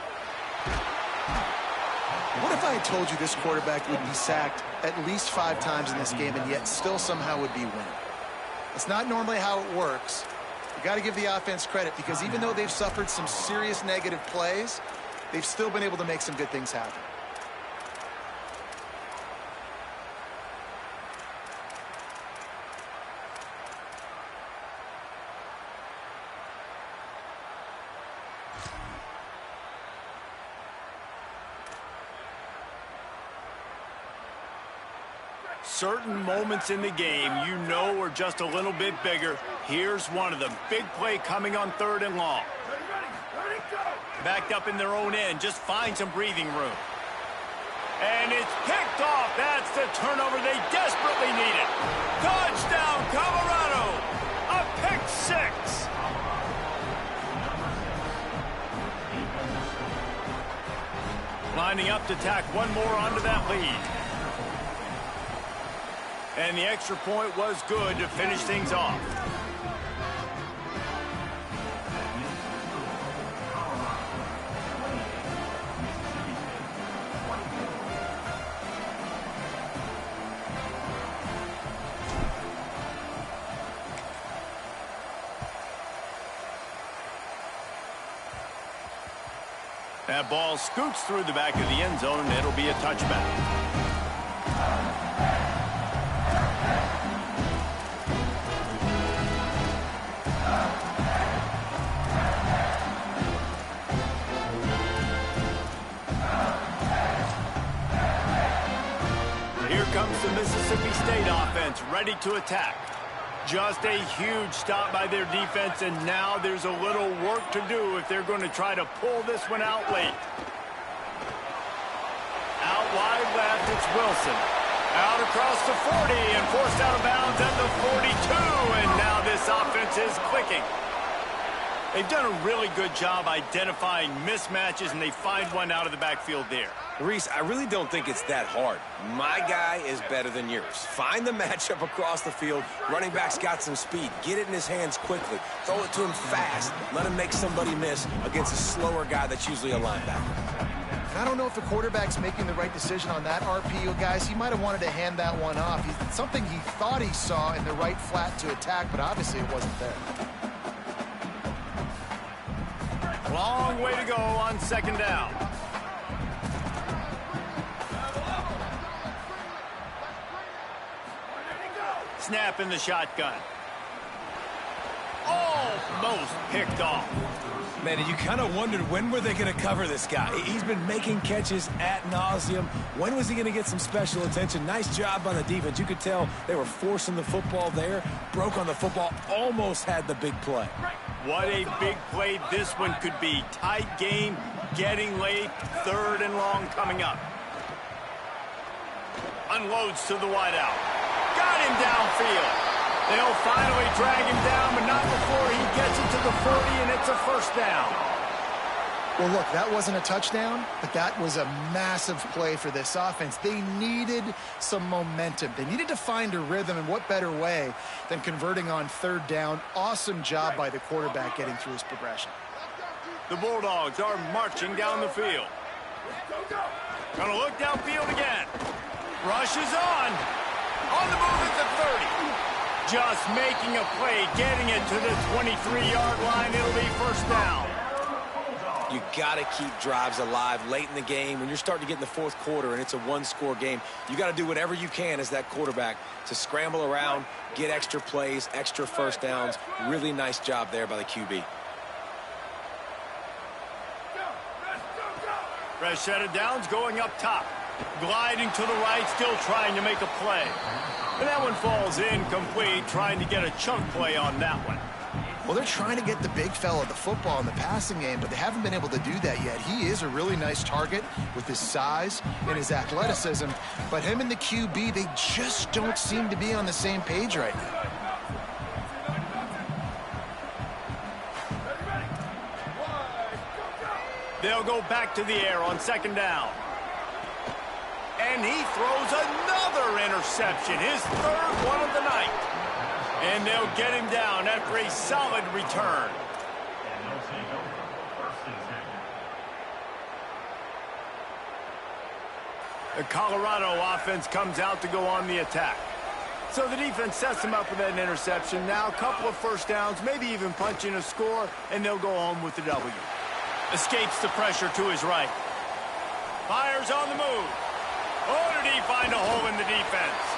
What if I had told you this quarterback would be sacked at least 5 times in this game and yet still somehow would be winning? It's not normally how it works. You got to give the offense credit because even though they've suffered some serious negative plays, they've still been able to make some good things happen. Certain moments in the game you know are just a little bit bigger. Here's one of them. Big play coming on 3rd and long. Backed up in their own end. Just find some breathing room. And it's picked off. That's the turnover they desperately needed. Touchdown, Colorado. A pick 6. Lining up to tack one more onto that lead. And the extra point was good to finish things off. That ball scoots through the back of the end zone, and it'll be a touchback. Comes the Mississippi State offense ready to attack. Just a huge stop by their defense, and now there's a little work to do if they're going to try to pull this one out late. Out wide left, it's Wilson. Out across the 40 and forced out of bounds at the 42, and now this offense is clicking. They've done a really good job identifying mismatches, and they find one out of the backfield there. Reese, I really don't think it's that hard. My guy is better than yours. Find the matchup across the field. Running back's got some speed. Get it in his hands quickly. Throw it to him fast. Let him make somebody miss against a slower guy that's usually a linebacker. I don't know if the quarterback's making the right decision on that RPO, guys. He might have wanted to hand that one off. It's something he thought he saw in the right flat to attack, but obviously it wasn't there. Long way to go on 2nd down. Snap in the shotgun. Almost picked off. Man, you kind of wondered when were they going to cover this guy. He's been making catches ad nauseum. When was he going to get some special attention? Nice job by the defense. You could tell they were forcing the football there. Broke on the football. Almost had the big play. What a big play this one could be. Tight game, getting late, 3rd and long coming up. Unloads to the wideout. Got him downfield. They'll finally drag him down, but not before he gets into the 40, and it's a 1st down. Well, look, that wasn't a touchdown, but that was a massive play for this offense. They needed some momentum. They needed to find a rhythm, and what better way than converting on 3rd down. Awesome job by the quarterback getting through his progression. The Bulldogs are marching down the field. Gonna look downfield again. Rushes on. On the move at the 30. Just making a play, getting it to the 23-yard line. It'll be first down. You got to keep drives alive late in the game. When you're starting to get in the fourth quarter and it's a one-score game, you got to do whatever you can as that quarterback to scramble around, get extra plays, extra first downs. Really nice job there by the QB. Fresh set of downs going up top. Gliding to the right, still trying to make a play. And that one falls incomplete, trying to get a chunk play on that one. Well, they're trying to get the big fella the football in the passing game, but they haven't been able to do that yet. He is a really nice target with his size and his athleticism, but him and the QB, they just don't seem to be on the same page right now. They'll go back to the air on second down. And he throws another interception, his third one of the night. And they'll get him down after a solid return. The Colorado offense comes out to go on the attack. So the defense sets him up with that interception. Now a couple of first downs, maybe even punching a score, and they'll go home with the W. Escapes the pressure to his right. Fires on the move. Oh, did he find a hole in the defense?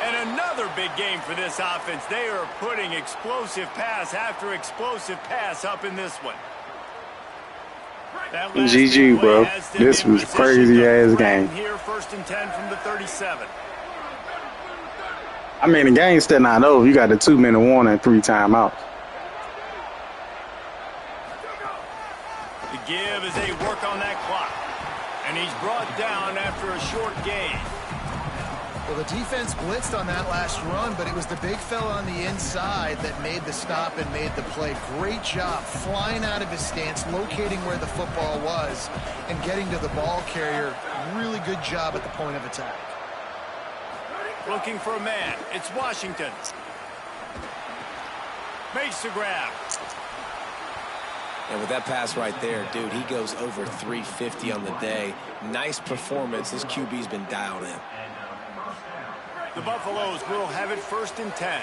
And another big game for this offense. They are putting explosive pass after explosive pass up in this one. GG, bro. This was a crazy-ass game. Here, first and 10 from the 37. I mean, the game's still not over. You got a 2-minute warning and 3 timeouts. The give as they work on that clock. And he's brought down after a short gain. Well, the defense blitzed on that last run, but it was the big fella on the inside that made the stop and made the play. Great job flying out of his stance, locating where the football was, and getting to the ball carrier. Really good job at the point of attack. Looking for a man. It's Washington. Makes the grab. And with that pass right there, dude, he goes over 350 on the day. Nice performance. This QB's been dialed in. The Buffaloes will have it first and 10.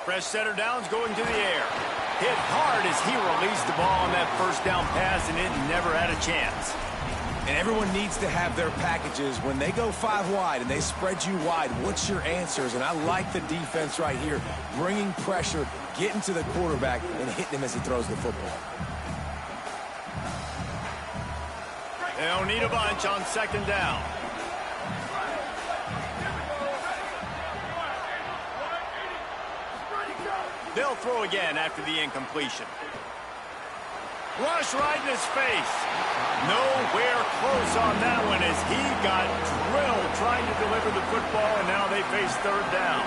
Fresh setter downs going to the air. Hit hard as he released the ball on that first down pass, and it never had a chance. And everyone needs to have their packages. When they go 5 wide and they spread you wide, what's your answers? And I like the defense right here, bringing pressure, getting to the quarterback, and hitting him as he throws the football. They'll need a bunch on second down. They'll throw again after the incompletion. Rush right in his face. Nowhere close on that one as he got drilled trying to deliver the football, and now they face third down.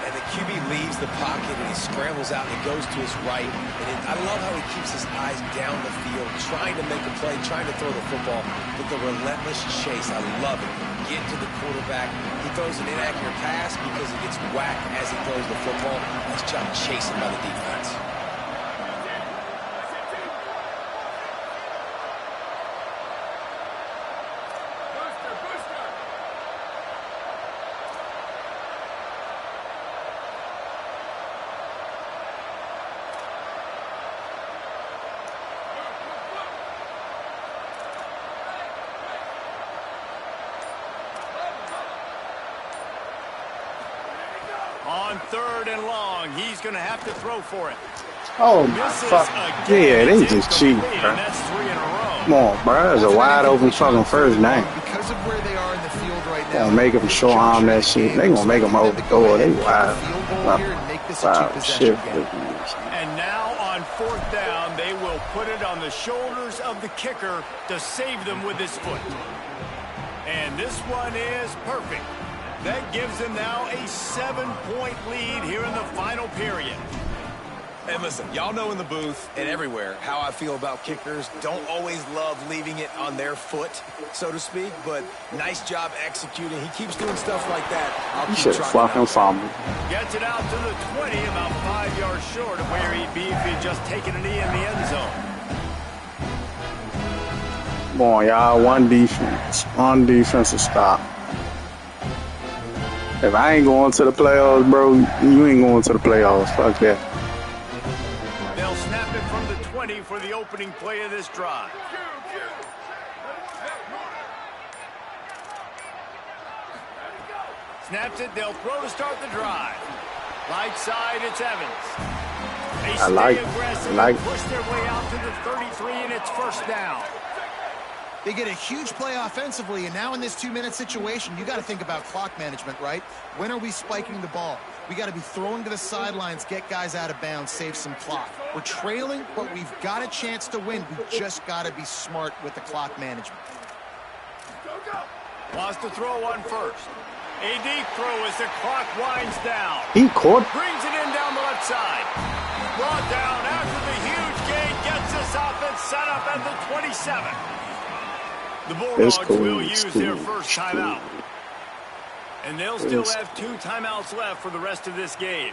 And the QB leaves the pocket and he scrambles out and he goes to his right. And I love how he keeps his eyes down the field, trying to make a play, trying to throw the football with the relentless chase. I love it. Get to the quarterback. He throws an inaccurate pass because he gets whacked as he throws the football. Nice job chasing by the defense. On third and long, he's going to have to throw for it. Oh, my fuck. Yeah, they just cheat, bro. That's 3 in a row. Come on, bro. That's a wide open fucking first down. Because of where they are in the field right now. Gonna make them short arm that shit. They gonna make them overthrow it. They wild. Wow, shit. And now on fourth down, they will put it on the shoulders of the kicker to save them with his foot. And this one is perfect. That gives them now a 7-point lead here in the final period. And listen, y'all know in the booth and everywhere how I feel about kickers. Don't always love leaving it on their foot, so to speak, but nice job executing. He keeps doing stuff like that. I'll keep shit fucking fumble. Gets it out to the 20, about 5 yards short of where he'd be if he'd just taken a knee in the end zone. Come on, y'all. One defense. One defensive stop. If I ain't going to the playoffs, bro, you ain't going to the playoffs. Fuck that. They'll snap it from the 20 for the opening play of this drive. Snaps it, they'll throw to start the drive. Right side, it's Evans. They stay aggressive and push their way out to the 33, and it's first down. They get a huge play offensively, and now in this 2-minute situation, you got to think about clock management, right? When are we spiking the ball? We got to be throwing to the sidelines, get guys out of bounds, save some clock. We're trailing, but we've got a chance to win. We just got to be smart with the clock management. Wants to throw one first. A deep throw as the clock winds down. He caught. Brings it in down the left side. Brought down after the huge gain. Gets this offense set up at the 27. The Bulldogs will use their first timeout. And they'll still have 2 timeouts left for the rest of this game.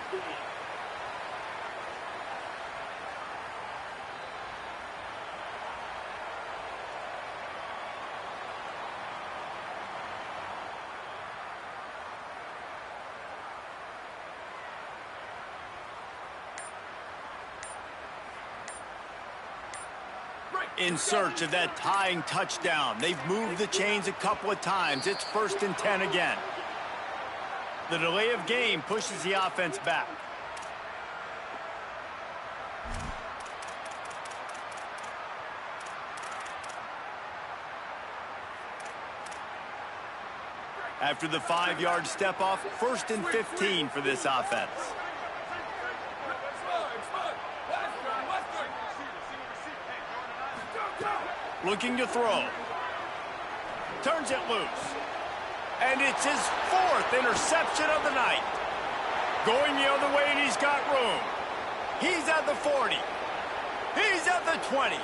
In search of that tying touchdown. They've moved the chains a couple of times. It's 1st and 10 again. The delay of game pushes the offense back. After the 5-yard step off, 1st and 15 for this offense. Looking to throw. Turns it loose. And it's his 4th interception of the night. Going the other way, and he's got room. He's at the 40. He's at the 20.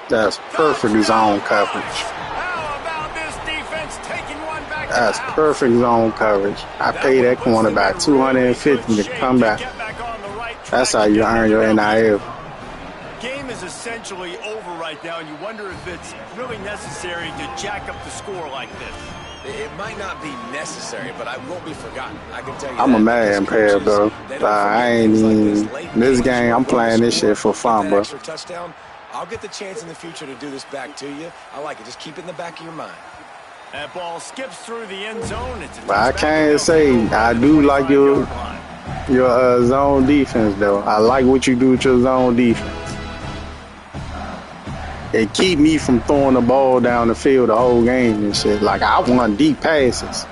That's perfect zone coverage. How about this defense taking one back? That's perfect zone coverage. I pay that cornerback $250 to come back. That's how you earn your NIL. Game is essentially over right now, and you wonder if it's really necessary to jack up the score like this. It might not be necessary, but I won't be forgotten. I can tell you I'm a man player, bro. I ain't even this game. I'm playing this shit for fun, bro. Touchdown. I'll get the chance in the future to do this back to you. I like it. Just keep it in the back of your mind. That ball skips through the end zone. But I can't say I do like your zone defense, though. I like what you do with your zone defense. It keep me from throwing the ball down the field the whole game and shit. Like, I want deep passes.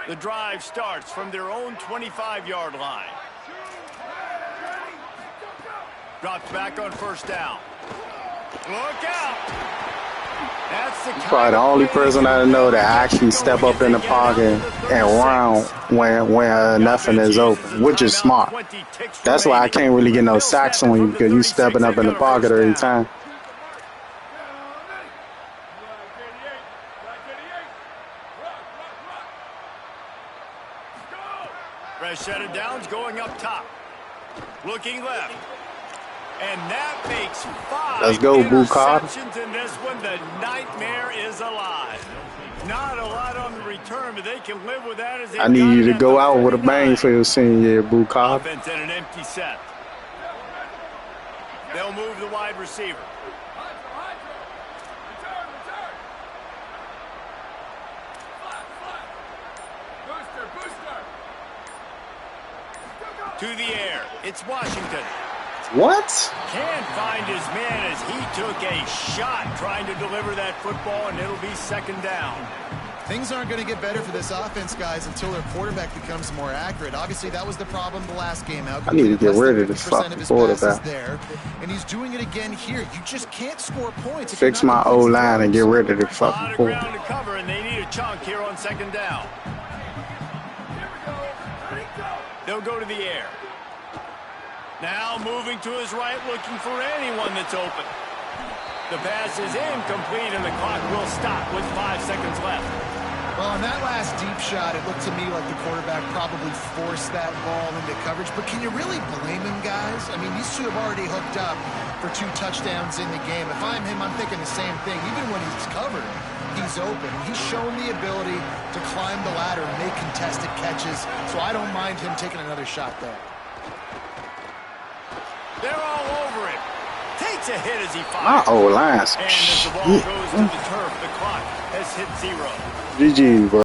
The drive starts from their own 25-yard line. Drops back on 1st down. Look out! That's Probably the only person I know that actually step up in the pocket and run when nothing is open, which is smart. That's why I can't really get no sacks on you, because you stepping up in the pocket every time. Fresh set of downs going up top. Looking left. And that makes 5 Let's go, interceptions in this one. The nightmare is alive. Not a lot on the return, but they can live with that. As I need you to go out with a bang for your senior year, Bukar. Offense at an empty set. They'll move the wide receiver. To the air. It's Washington. What? Can't find his man as he took a shot trying to deliver that football, and it'll be 2nd down. Things aren't going to get better for this offense, guys, until their quarterback becomes more accurate. Obviously, that was the problem the last game out. I need to get rid of this fucking quarterback. There, and he's doing it again here. You just can't score points. Fix my O-line and get rid of the fucking quarterback. A lot of ground to cover, and they need a chunk here on 2nd down. They'll go to the air. Now moving to his right, looking for anyone that's open. The pass is incomplete, and the clock will stop with 5 seconds left. Well, on that last deep shot, it looked to me like the quarterback probably forced that ball into coverage. But can you really blame him, guys? I mean, these two have already hooked up for 2 touchdowns in the game. If I'm him, I'm thinking the same thing. Even when he's covered, he's open. He's shown the ability to climb the ladder and make contested catches. So I don't mind him taking another shot there. They're all over it. Takes a hit as he My fires. O-line. And as the ball goes to the turf, the clock has hit 0. GG, bro.